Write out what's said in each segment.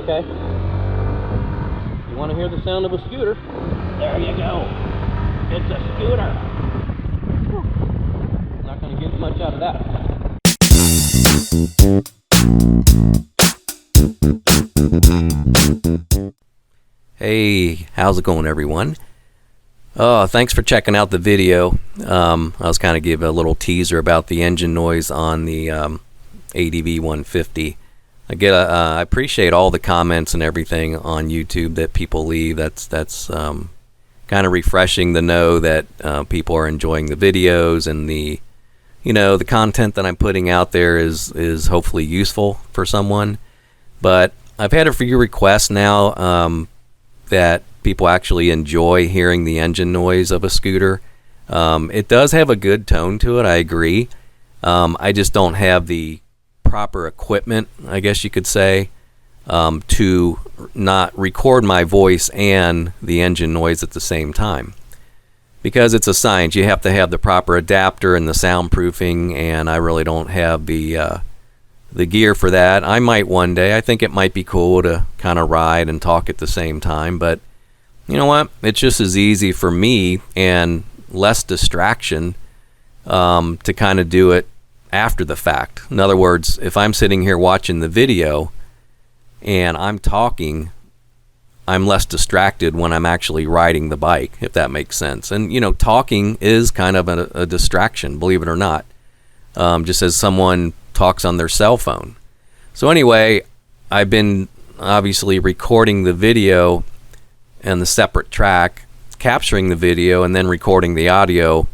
Okay. You want to hear the sound of a scooter? There you go. It's a scooter. Not going to get much out of that. Hey, how's it going, everyone? Thanks for checking out the video. I was kind of giving a little teaser about the engine noise on the ADV 150. I appreciate all the comments and everything on YouTube that people leave. That's kind of refreshing to know that people are enjoying the videos, and the content that I'm putting out there is hopefully useful for someone. But I've had a few requests now that people actually enjoy hearing the engine noise of a scooter. It does have a good tone to it, I agree. I just don't have the proper equipment, I guess you could say, to not record my voice and the engine noise at the same time. Because it's a science, you have to have the proper adapter and the soundproofing, and I really don't have the gear for that. I might one day. I think it might be cool to kind of ride and talk at the same time, but you know what? It's just as easy for me and less distraction to kind of do it after the fact. In other words, if I'm sitting here watching the video and I'm talking, I'm less distracted when I'm actually riding the bike, if that makes sense. And talking is kind of a distraction, believe it or not, just as someone talks on their cell phone. So anyway, I've been obviously recording the video and the separate track, capturing the video and then recording the audio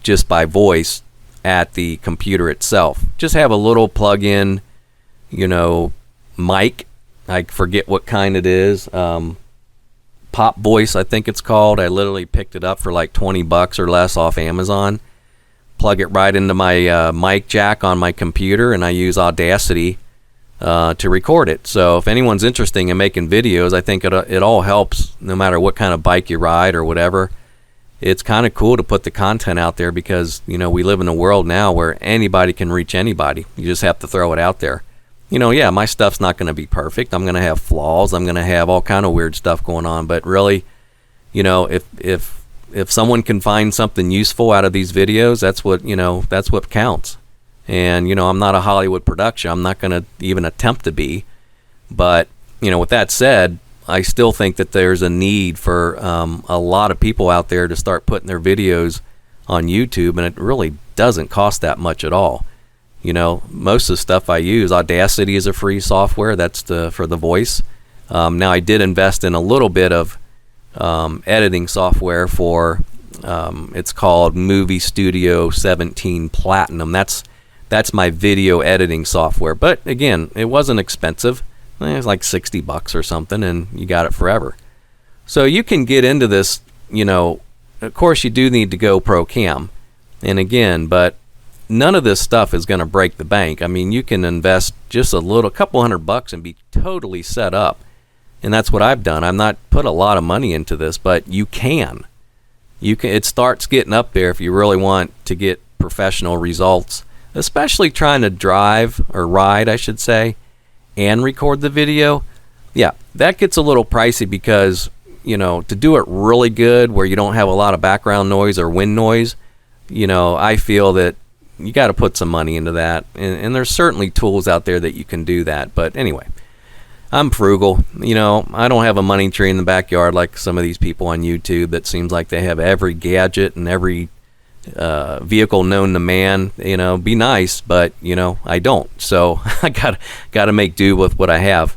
just by voice at the computer itself. Just have a little plug-in, mic. I forget what kind it is. Pop Voice, I think it's called. I literally picked it up for like $20 or less off Amazon. Plug it right into my mic jack on my computer, and I use Audacity to record it. So if anyone's interested in making videos, I think it all helps no matter what kind of bike you ride or whatever. It's kind of cool to put the content out there because, we live in a world now where anybody can reach anybody. You just have to throw it out there. Yeah, my stuff's not going to be perfect. I'm going to have flaws. I'm going to have all kind of weird stuff going on. But really, if someone can find something useful out of these videos, that's what counts. And, I'm not a Hollywood production. I'm not going to even attempt to be. But, with that said, I still think that there's a need for a lot of people out there to start putting their videos on YouTube, and it really doesn't cost that much at all. Most of the stuff I use, Audacity is a free software. That's for the voice. Now, I did invest in a little bit of editing software for, it's called Movie Studio 17 Platinum. That's my video editing software. But again, it wasn't expensive. It was like $60 or something, and you got it forever. So you can get into this, of course you do need to go pro cam. And again, but none of this stuff is going to break the bank. I mean, you can invest just a couple $100 and be totally set up. And that's what I've done. I've not put a lot of money into this, but you can. It starts getting up there if you really want to get professional results, especially trying to drive or ride, I should say, and record the video. Yeah, that gets a little pricey because, to do it really good where you don't have a lot of background noise or wind noise, I feel that you got to put some money into that. And there's certainly tools out there that you can do that. But anyway, I'm frugal. I don't have a money tree in the backyard like some of these people on YouTube that seems like they have every gadget and every vehicle known to man. Be nice, but I don't. So I gotta make do with what I have.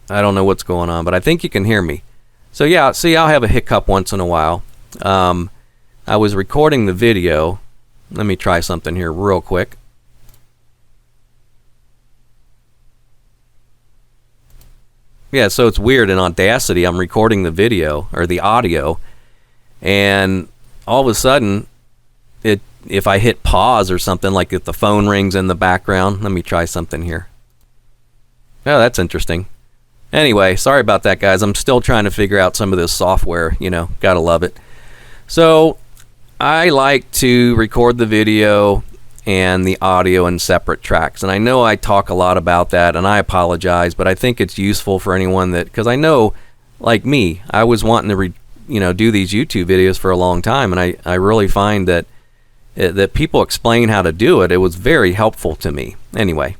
I don't know what's going on, but I think you can hear me. So yeah, see, I'll have a hiccup once in a while. I was recording the video. Let me try something here real quick. Yeah, so it's weird. In Audacity, I'm recording the video or the audio, and all of a sudden, if I hit pause or something, like if the phone rings in the background, let me try something here. Oh, that's interesting. Anyway, sorry about that, guys. I'm still trying to figure out some of this software. Gotta love it. So I like to record the video and the audio in separate tracks. And I know I talk a lot about that, and I apologize, but I think it's useful for anyone that, because I know, like me, I was wanting to do these YouTube videos for a long time, and I really find that people explain how to do it. It was very helpful to me. Anyway,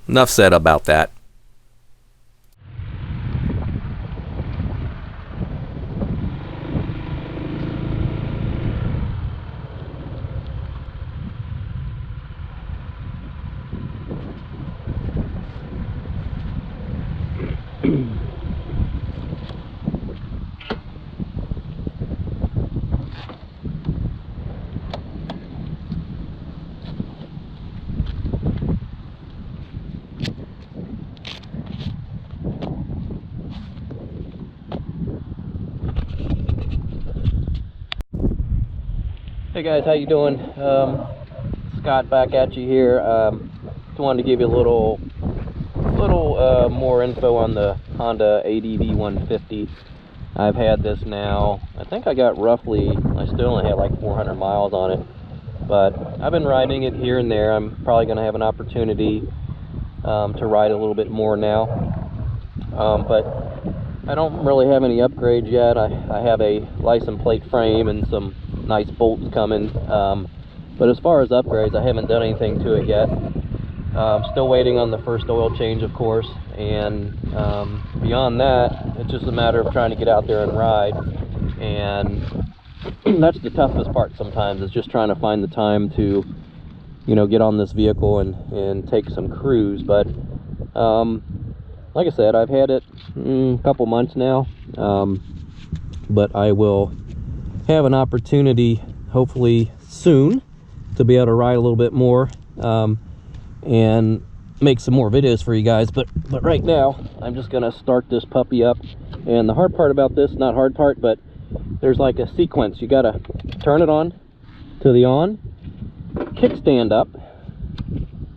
enough said about that. Hey guys, how you doing? Scott back at you here. Just wanted to give you a little more info on the Honda ADV 150. I've had this now, I think I got roughly, I still only had like 400 miles on it, but I've been riding it here and there. I'm probably going to have an opportunity to ride a little bit more now, but I don't really have any upgrades yet. I have a license plate frame and some nice bolts coming, but as far as upgrades, I haven't done anything to it yet. Still waiting on the first oil change, of course, and beyond that, it's just a matter of trying to get out there and ride, and that's the toughest part sometimes, is just trying to find the time to, get on this vehicle and take some cruise. But like I said, I've had it a couple months now, but I will have an opportunity hopefully soon to be able to ride a little bit more and make some more videos for you guys. But right now I'm just gonna start this puppy up, and the hard part about this, not hard part, but there's like a sequence. You gotta turn it on to the on, kickstand up,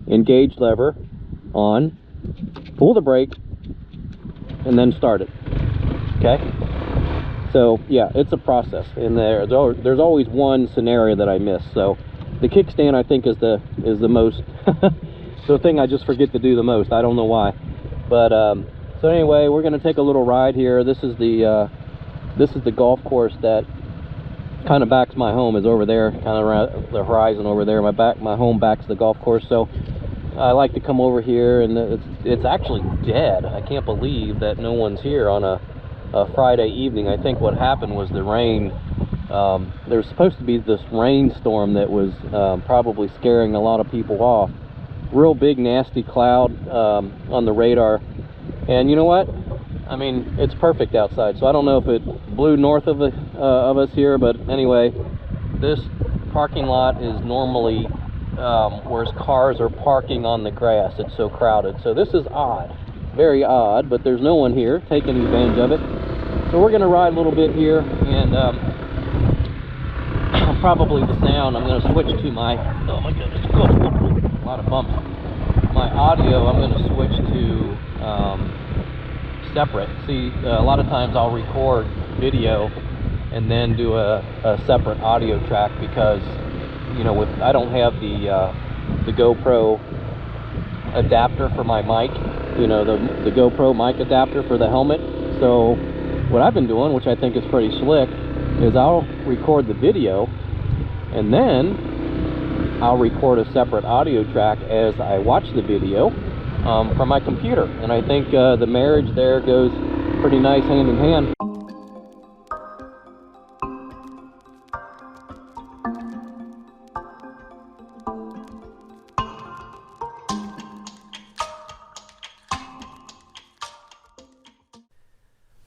engage lever on, pull the brake, and then start it. Okay, so yeah, it's a process, and there's always one scenario that I miss. So the kickstand, I think, is the most the thing I just forget to do the most. I don't know why, but so anyway, we're gonna take a little ride here. This is the golf course that kind of backs my home, is over there, kind of around the horizon over there. My home backs the golf course, so I like to come over here, and it's actually dead. I can't believe that no one's here on a Friday evening. I think what happened was the rain. There was supposed to be this rainstorm that was probably scaring a lot of people off. Real big nasty cloud on the radar, and you know what? I mean, it's perfect outside, so I don't know if it blew north of us here, but anyway, this parking lot is normally where cars are parking on the grass. It's so crowded, so this is odd, very odd, but there's no one here taking advantage of it. So we're gonna ride a little bit here, and probably the sound, I'm gonna switch to my, oh my goodness, a lot of bumps. My audio, I'm gonna switch to separate. See, a lot of times I'll record video and then do a separate audio track, because I don't have the GoPro adapter for my mic, the GoPro mic adapter for the helmet. So what I've been doing, which I think is pretty slick, is I'll record the video and then I'll record a separate audio track as I watch the video from my computer, and I think the marriage there goes pretty nice hand in hand.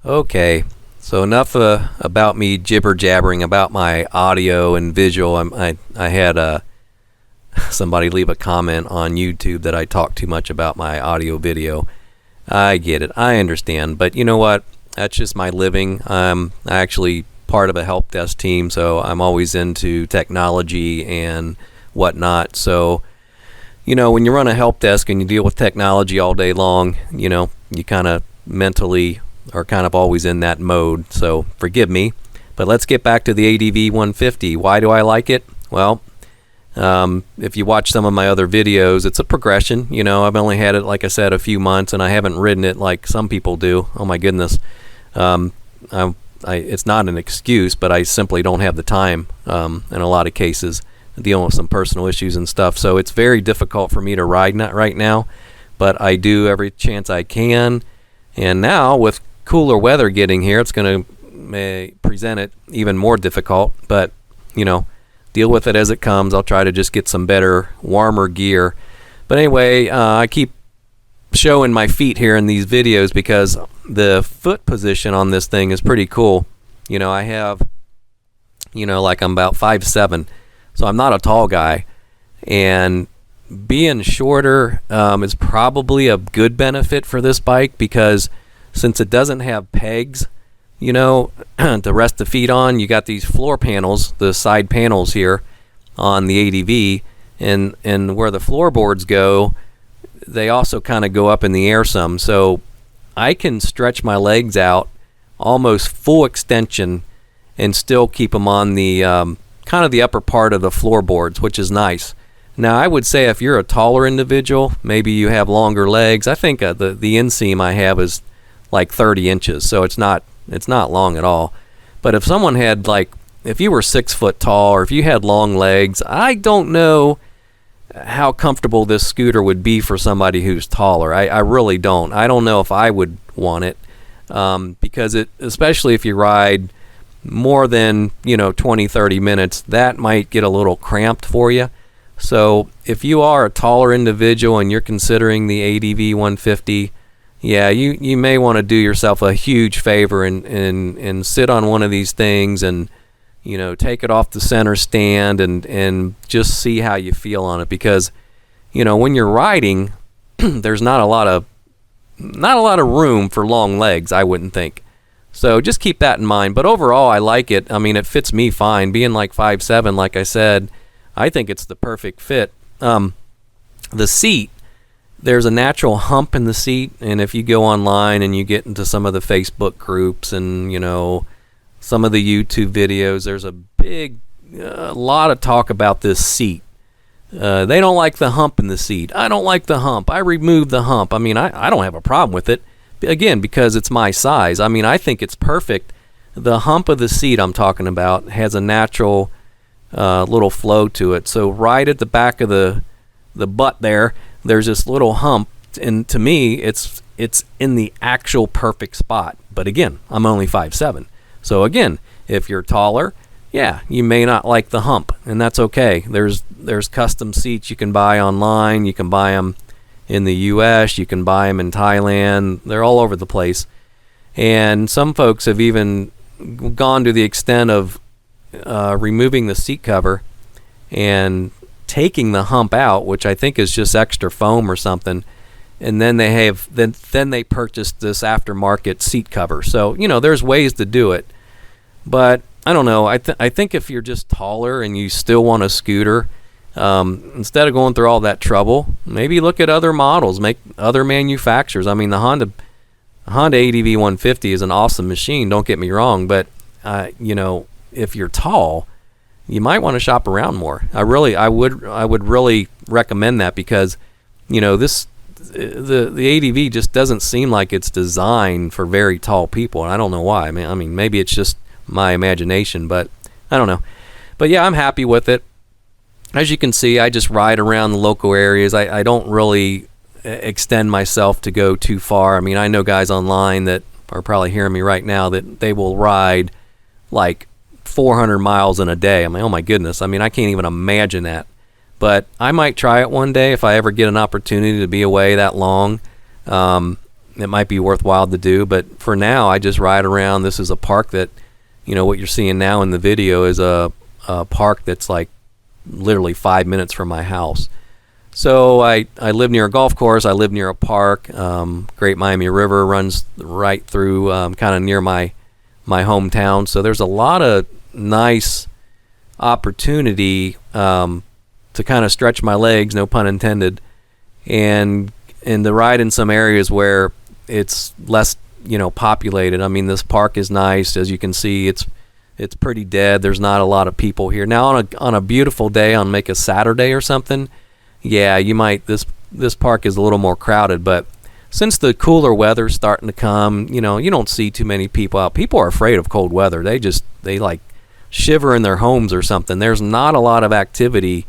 Okay, so enough about me jibber jabbering about my audio and visual. I had somebody leave a comment on YouTube that I talk too much about my audio video. I get it, I understand, but you know what? That's just my living. I'm actually part of a help desk team, so I'm always into technology and whatnot. So, when you run a help desk and you deal with technology all day long, you kind of mentally are kind of always in that mode, so forgive me. But let's get back to the ADV 150. Why do I like it? Well, If you watch some of my other videos, it's a progression. I've only had it, like I said, a few months, and I haven't ridden it like some people do. Oh my goodness. It's not an excuse, but I simply don't have the time in a lot of cases, dealing with some personal issues and stuff. So it's very difficult for me to ride right now, but I do every chance I can. And now with cooler weather getting here, it's going to present it even more difficult, but deal with it as it comes. I'll try to just get some better, warmer gear. But anyway, I keep showing my feet here in these videos because the foot position on this thing is pretty cool. I have, like I'm about 5'7", so I'm not a tall guy. And being shorter is probably a good benefit for this bike because since it doesn't have pegs, to rest the feet on, you got these floor panels, the side panels here on the ADV, and where the floorboards go, they also kind of go up in the air some. So I can stretch my legs out almost full extension and still keep them on the kind of the upper part of the floorboards, which is nice. Now, I would say if you're a taller individual, maybe you have longer legs. I think the inseam I have is like 30 inches, so it's not long at all. But if someone had, like, if you were 6 foot tall or if you had long legs, I don't know how comfortable this scooter would be for somebody who's taller. I really don't. I don't know if I would want it because especially if you ride more than 20-30 minutes, that might get a little cramped for you. So if you are a taller individual and you're considering the ADV 150, yeah, you may want to do yourself a huge favor and sit on one of these things and take it off the center stand and just see how you feel on it, because when you're riding there's not a lot of room for long legs, I wouldn't think. So just keep that in mind. But overall, I like it. I mean, it fits me fine. Being like 5'7", like I said, I think it's the perfect fit. The seat, there's a natural hump in the seat, and if you go online and you get into some of the Facebook groups and some of the YouTube videos, there's a lot of talk about this seat. They don't like the hump in the seat. I don't like the hump. I removed the hump. I mean, I don't have a problem with it, again, because it's my size. I mean, I think it's perfect. The hump of the seat I'm talking about has a natural little flow to it. So right at the back of the butt there's this little hump, and to me, it's in the actual perfect spot. But again, I'm only 5'7". So again, if you're taller, yeah, you may not like the hump, and that's okay. There's custom seats you can buy online. You can buy them in the U.S. You can buy them in Thailand. They're all over the place. And some folks have even gone to the extent of removing the seat cover and taking the hump out, which I think is just extra foam or something. And then they purchased this aftermarket seat cover. So there's ways to do it, but I don't know. I think if you're just taller and you still want a scooter, instead of going through all that trouble, maybe look at other models, make other manufacturers. I mean, the Honda ADV 150 is an awesome machine. Don't get me wrong, but if you're tall, you might want to shop around more. I would really recommend that, because the ADV just doesn't seem like it's designed for very tall people, and I don't know why. I mean, maybe it's just my imagination, but I don't know. But yeah, I'm happy with it. As you can see, I just ride around the local areas. I don't really extend myself to go too far. I mean, I know guys online that are probably hearing me right now that they will ride like 400 miles in a day. I'm like, oh my goodness. I mean, I can't even imagine that. But I might try it one day if I ever get an opportunity to be away that long. It might be worthwhile to do. But for now, I just ride around. This is a park that, what you're seeing now in the video is a park that's like literally 5 minutes from my house. So I live near a golf course. I live near a park. Great Miami River runs right through, kind of near my hometown. So there's a lot of nice opportunity to kind of stretch my legs, no pun intended, and to ride in some areas where it's less populated. I mean, this park is nice. As you can see, it's It's pretty dead. There's not a lot of people here. Now on a beautiful day, on make a Saturday or something, yeah, you might, this park is a little more crowded, but since the cooler weather's starting to come, you don't see too many people out. People are afraid of cold weather. They like shiver in their homes or something. There's not a lot of activity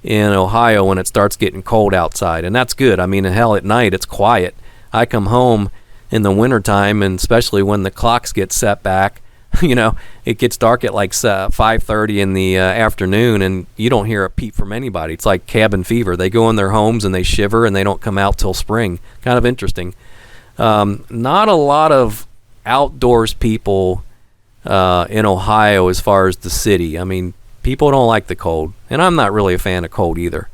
in Ohio when it starts getting cold outside, and that's good. I mean, hell, at night it's quiet. I come home in the wintertime, and especially when the clocks get set back, it gets dark at like 5:30 in the afternoon, and you don't hear a peep from anybody. It's like cabin fever. They go in their homes and they shiver, and they don't come out till spring. Kind of interesting. Not a lot of outdoors people in Ohio as far as the city. I mean, people don't like the cold, and I'm not really a fan of cold either.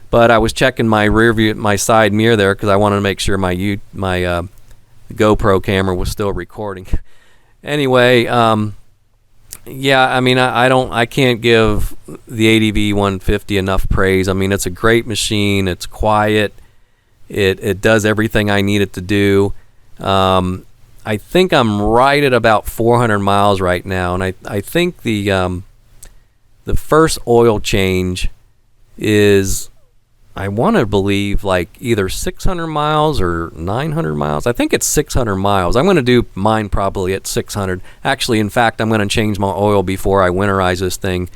But I was checking my rear view, my side mirror there, because I wanted to make sure my GoPro camera was still recording. Anyway, yeah, I mean, I can't give the ADV 150 enough praise. I mean, it's a great machine. It's quiet. It does everything I need it to do. I think I'm right at about 400 miles right now, and I think the first oil change is, I want to believe, like either 600 miles or 900 miles. I think it's 600 miles. I'm going to do mine probably at 600. Actually, in fact, I'm going to change my oil before I winterize this thing,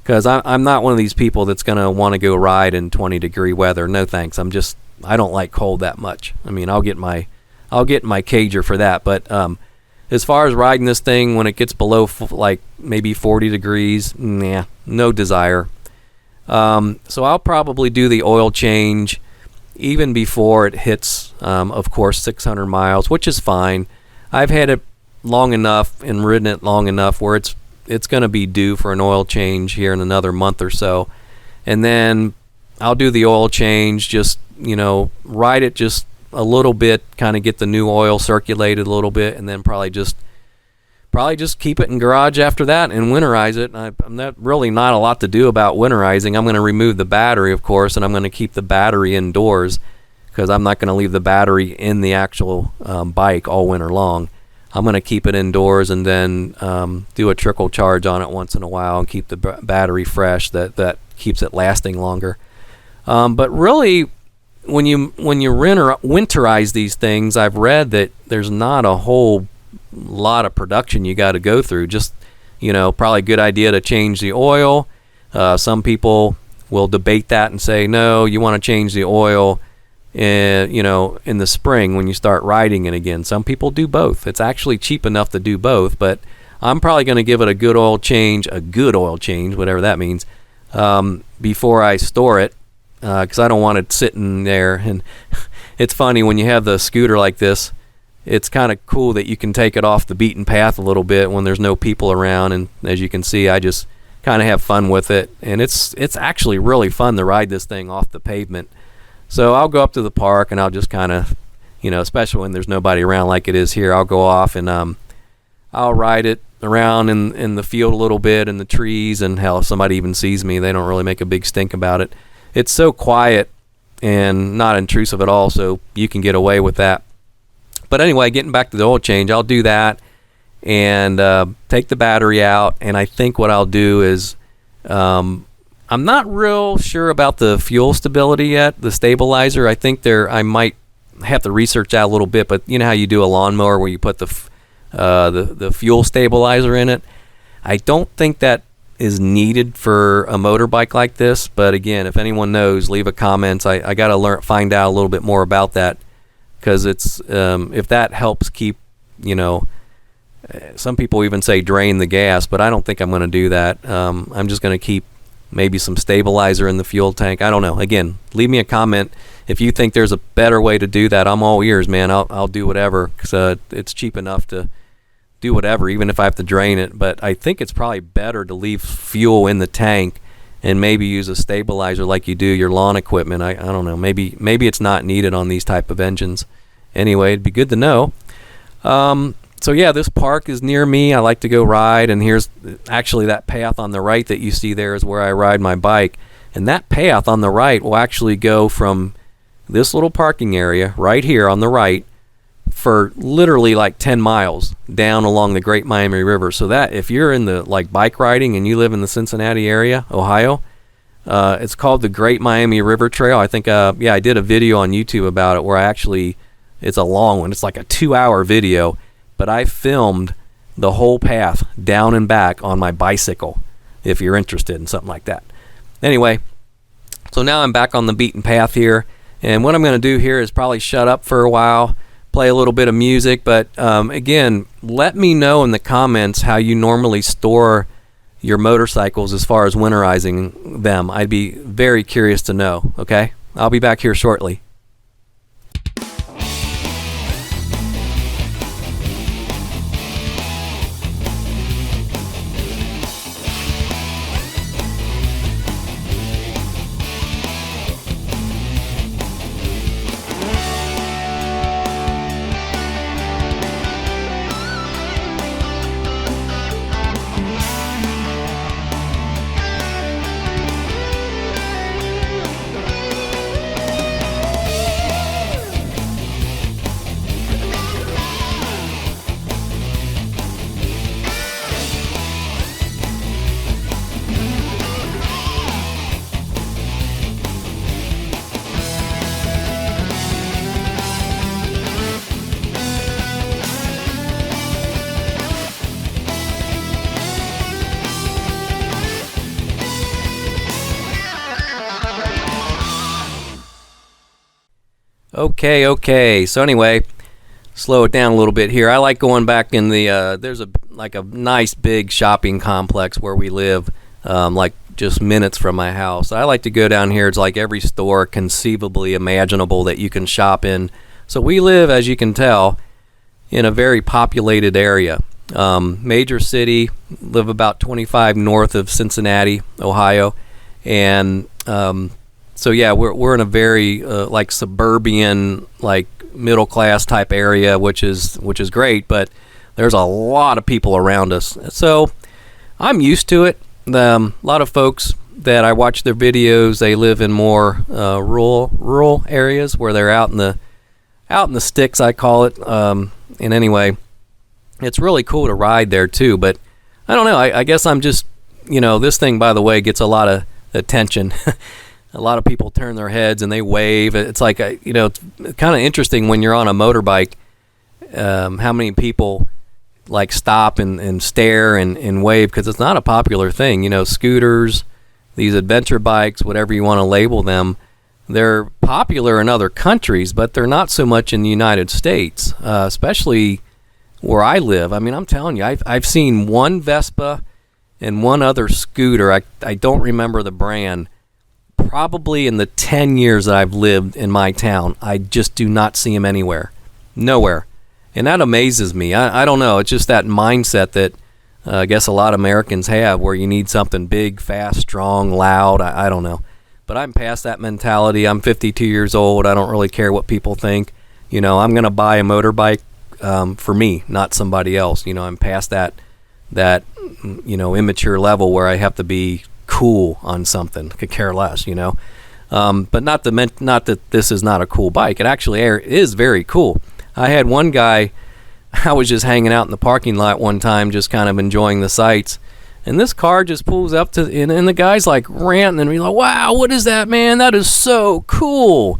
because I'm not one of these people that's going to want to go ride in 20-degree weather. No thanks. I don't like cold that much. I mean, I'll get my cager for that. But as far as riding this thing when it gets below like maybe 40 degrees, nah, no desire. So I'll probably do the oil change even before it hits, of course, 600 miles, which is fine. I've had it long enough and ridden it long enough where it's going to be due for an oil change here in another month or so. And then I'll do the oil change, just, ride it just a little bit, kind of get the new oil circulated a little bit, and then probably just keep it in garage after that and winterize it. I'm not a lot to do about winterizing. I'm going to remove the battery, of course, and I'm going to keep the battery indoors, because I'm not going to leave the battery in the actual bike all winter long. I'm going to keep it indoors and then do a trickle charge on it once in a while and keep the battery fresh. That keeps it lasting longer. But really, when you winterize these things, I've read that there's not a whole lot of production you got to go through. Just, probably a good idea to change the oil. Some people will debate that and say, no, you want to change the oil in the spring when you start riding it again. Some people do both. It's actually cheap enough to do both, but I'm probably going to give it a good oil change, whatever that means, before I store it, because I don't want it sitting there. And it's funny, when you have the scooter like this, it's kind of cool that you can take it off the beaten path a little bit when there's no people around. And as you can see, I just kind of have fun with it. And it's actually really fun to ride this thing off the pavement. So I'll go up to the park and I'll just kind of, especially when there's nobody around like it is here, I'll go off and I'll ride it around in the field a little bit, in the trees. And hell, if somebody even sees me, they don't really make a big stink about it. It's so quiet and not intrusive at all, so you can get away with that. But anyway, getting back to the oil change, I'll do that and take the battery out. And I think what I'll do is, I'm not real sure about the fuel stability yet, the stabilizer. I think I might have to research that a little bit. But you know how you do a lawnmower where you put the fuel stabilizer in it? I don't think that is needed for a motorbike like this. But again, if anyone knows, leave a comment. I got to find out a little bit more about that. Because it's if that helps keep, some people even say drain the gas, but I don't think I'm going to do that. I'm just going to keep maybe some stabilizer in the fuel tank. I don't know. Again, leave me a comment if you think there's a better way to do that. I'm all ears, man. I'll do whatever, because it's cheap enough to do whatever, even if I have to drain it. But I think it's probably better to leave fuel in the tank and maybe use a stabilizer like you do your lawn equipment. I don't know. Maybe it's not needed on these type of engines. Anyway, it'd be good to know. So yeah, this park is near me. I like to go ride, and here's actually that path on the right that you see there is where I ride my bike. And that path on the right will actually go from this little parking area right here on the right for literally like 10 miles down along the Great Miami River. So that if you're in the like bike riding and you live in the Cincinnati area, Ohio, it's called the Great Miami River Trail. I think, I did a video on YouTube about it where it's a long one. It's like a 2-hour video, but I filmed the whole path down and back on my bicycle, if you're interested in something like that. Anyway, so now I'm back on the beaten path here, and what I'm going to do here is probably shut up for a while, play a little bit of music, but again, let me know in the comments how you normally store your motorcycles as far as winterizing them. I'd be very curious to know, okay? I'll be back here shortly. Okay. So anyway, slow it down a little bit here. I like going back in the, there's a nice big shopping complex where we live, like just minutes from my house. I like to go down here. It's like every store conceivably imaginable that you can shop in. So we live, as you can tell, in a very populated area. Major city, live about 25 north of Cincinnati, Ohio. And, so yeah, we're in a very like suburban, like middle class type area, which is great. But there's a lot of people around us, so I'm used to it. A lot of folks that I watch their videos, they live in more rural areas where they're out in the sticks, I call it. And anyway, it's really cool to ride there too. But I don't know. I guess I'm just, this thing, by the way, gets a lot of attention. A lot of people turn their heads and they wave. It's like, it's kind of interesting when you're on a motorbike, how many people like stop and stare and wave, because it's not a popular thing. Scooters, these adventure bikes, whatever you want to label them, they're popular in other countries, but they're not so much in the United States, especially where I live. I mean, I'm telling you, I've seen one Vespa and one other scooter. I don't remember the brand. Probably in the 10 years that I've lived in my town, I just do not see them anywhere. Nowhere. And that amazes me. I don't know. It's just that mindset that I guess a lot of Americans have, where you need something big, fast, strong, loud. I don't know. But I'm past that mentality. I'm 52 years old. I don't really care what people think. I'm going to buy a motorbike for me, not somebody else. I'm past that immature level where I have to be cool on something. Could care less, but not that this is not a cool bike. It actually is very cool. I had one guy, I was just hanging out in the parking lot one time, just kind of enjoying the sights, and this car just pulls up and the guy's like ranting, and he's like, "Wow, what is that, man? That is so cool."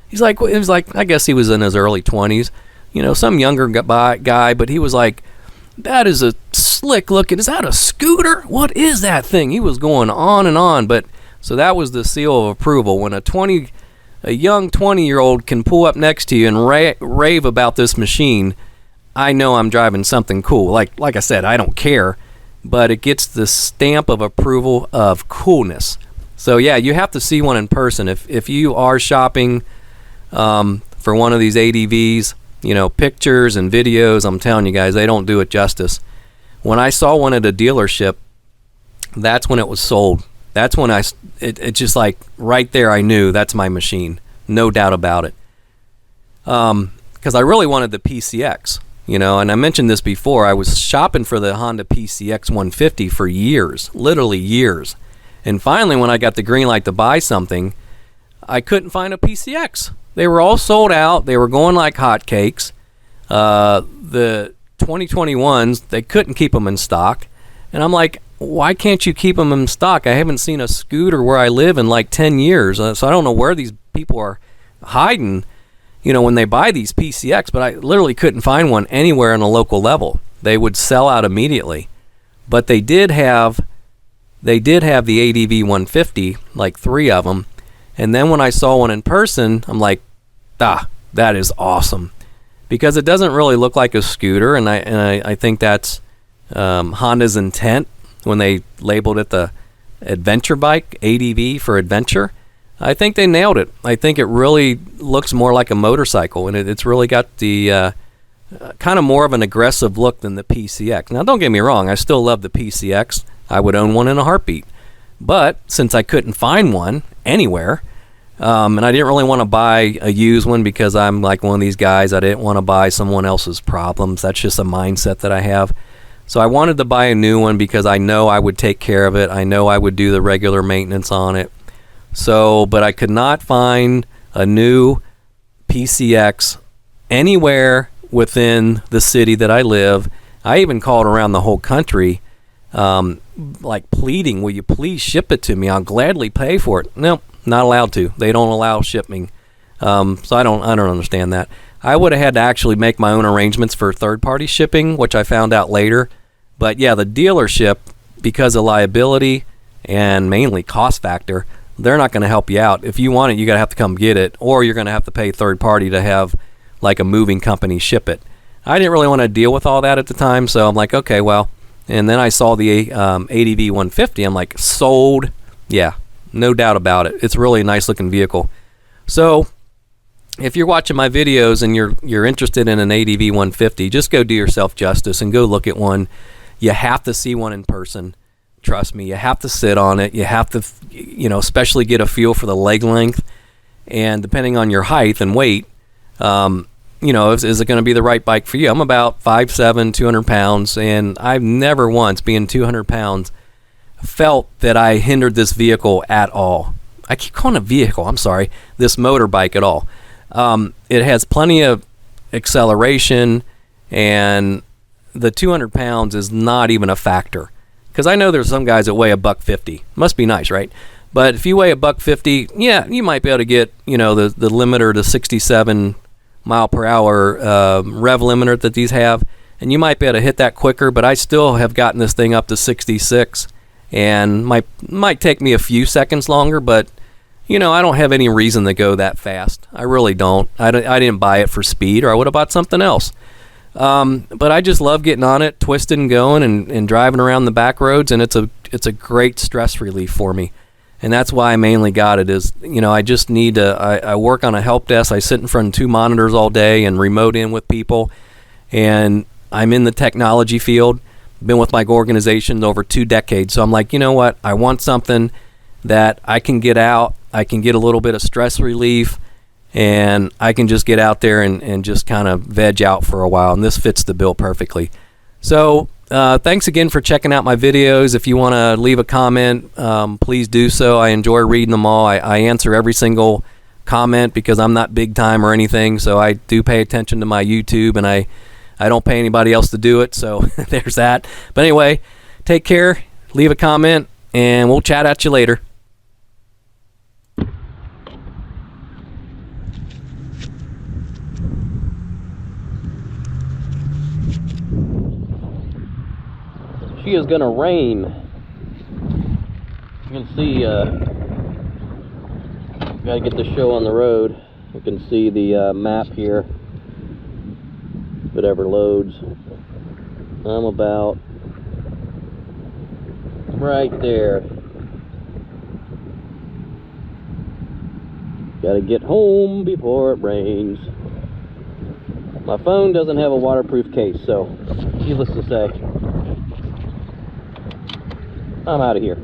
It was like, I guess he was in his early 20s, some younger guy, but he was like, "That is a slick looking, is that a scooter? What is that thing?" He was going on and on, but so that was the seal of approval. When a young 20-year-old can pull up next to you and rave about this machine, I know I'm driving something cool. Like I said, I don't care, but it gets the stamp of approval of coolness. So yeah, you have to see one in person. If you are shopping for one of these ADVs, pictures and videos, I'm telling you guys, they don't do it justice. When I saw one at a dealership, that's when it was sold. That's when it just like right there, I knew that's my machine. No doubt about it. Because I really wanted the PCX, and I mentioned this before. I was shopping for the Honda PCX 150 for years, literally years. And finally, when I got the green light to buy something, I couldn't find a PCX. They were all sold out. They were going like hotcakes. The 2021s, they couldn't keep them in stock. And I'm like, why can't you keep them in stock? I haven't seen a scooter where I live in like 10 years. So I don't know where these people are hiding, when they buy these PCX, but I literally couldn't find one anywhere on a local level. They would sell out immediately. But they did have the ADV 150, like 3 of them. And then when I saw one in person, I'm like, that is awesome. Because it doesn't really look like a scooter, and I think that's Honda's intent when they labeled it the adventure bike, ADV for adventure. I think they nailed it. I think it really looks more like a motorcycle, and it's really got the kind of more of an aggressive look than the PCX. Now, don't get me wrong, I still love the PCX. I would own one in a heartbeat. But since I couldn't find one anywhere, and I didn't really want to buy a used one because I'm like one of these guys, I didn't want to buy someone else's problems. That's just a mindset that I have. So I wanted to buy a new one because I know I would take care of it. I know I would do the regular maintenance on it. So, but I could not find a new PCX anywhere within the city that I live. I even called around the whole country, like pleading, will you please ship it to me? I'll gladly pay for it. Nope. Not allowed to. They don't allow shipping. So I don't understand that. I would have had to actually make my own arrangements for third-party shipping, which I found out later. But yeah, the dealership, because of liability and mainly cost factor, they're not going to help you out. If you want it, you got to have to come get it, or you're going to have to pay third-party to have like a moving company ship it. I didn't really want to deal with all that at the time, so I'm like, okay, well. And then I saw the ADV 150. I'm like, sold. Yeah. No doubt about it. It's really a nice looking vehicle. So if you're watching my videos and you're interested in an ADV 150, just go do yourself justice and go look at one. You have to see one in person. Trust me, you have to sit on it. You have to, especially get a feel for the leg length. And depending on your height and weight, is it going to be the right bike for you? I'm about 5'7", 200 pounds, and I've never once, being 200 pounds, felt that I hindered this vehicle at all. I keep calling it a vehicle, I'm sorry, this motorbike at all. It has plenty of acceleration, and the 200 pounds is not even a factor. Because I know there's some guys that weigh $150. Must be nice, right? But if you weigh $150, yeah, you might be able to get, the limiter to 67 mile per hour rev limiter that these have, and you might be able to hit that quicker, but I still have gotten this thing up to 66. And might take me a few seconds longer, but I don't have any reason to go that fast. I really don't. I didn't buy it for speed, or I would have bought something else. But I just love getting on it, twisting and going, and driving around the back roads, and it's a great stress relief for me. And that's why I mainly got it. Is I just need to. I work on a help desk. I sit in front of 2 monitors all day and remote in with people, and I'm in the technology field. Been with my organization over 2 decades. So I'm like, you know what? I want something that I can get out. I can get a little bit of stress relief, and I can just get out there and just kind of veg out for a while. And this fits the bill perfectly. So thanks again for checking out my videos. If you want to leave a comment, please do so. I enjoy reading them all. I answer every single comment because I'm not big time or anything. So I do pay attention to my YouTube, and I don't pay anybody else to do it, so there's that. But anyway, take care, leave a comment, and we'll chat at you later. She is going to rain. You can see, got to get the show on the road. You can see the map here. If it ever loads. I'm about right there. Gotta get home before it rains. My phone doesn't have a waterproof case, so needless to say, I'm out of here.